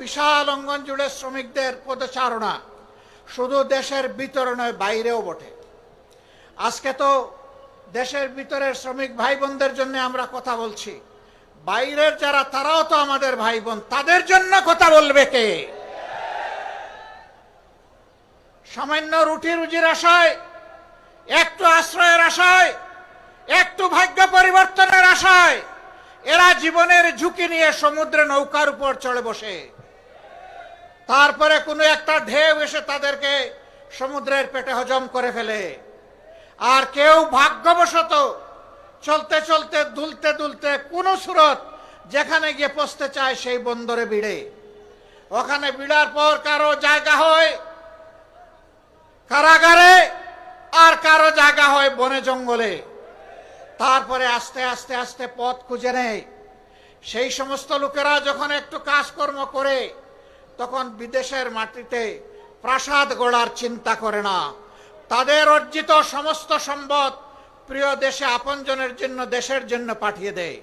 বিশাল অঙ্গন জুড়ে শ্রমিকদের পদচারণা শুধু দেশের ভিতরে নয়, বাইরেও বটে। আজকে তো দেশের ভিতরের শ্রমিক ভাই বোনদের জন্য আমরা কথা বলছি, বাইরের যারা তারাও তো আমাদের ভাই বোন, তাদের জন্য কথা বলবে কে? সামান্য রুটি রুজির আশায়, একটু আশ্রয়ের আশায়, একটু ভাগ্য পরিবর্তনের আশায় এরা জীবনের ঝুঁকি নিয়ে সমুদ্রে নৌকার উপর চড়ে বসে, তারপরে কোনো একটা ঢেউ এসে তাদেরকে সমুদ্রের পেটে হজম করে ফেলে। আর কেউ ভাগ্যবশত চলতে চলতে দুলতে দুলতে কোন সুরত যেখানে গিয়ে পৌঁছতে চায় সেই বন্দরে ভিড়ে। ওখানে ভিড়ার পর কারো জায়গা হয় কারাগারে, আর কারো জায়গা হয় বনে জঙ্গলে। তারপরে আস্তে আস্তে আস্তে পথ খুঁজে নেয়। সেই সমস্ত লোকেরা যখন একটু কাজকর্ম করে, তখন বিদেশের মাটিতে প্রাসাদ গড়ার চিন্তা করে না। তাদের অর্জিত সমস্ত সম্পদ প্রিয় দেশে আপনজনের জন্য, দেশের জন্য পাঠিয়ে দেয়।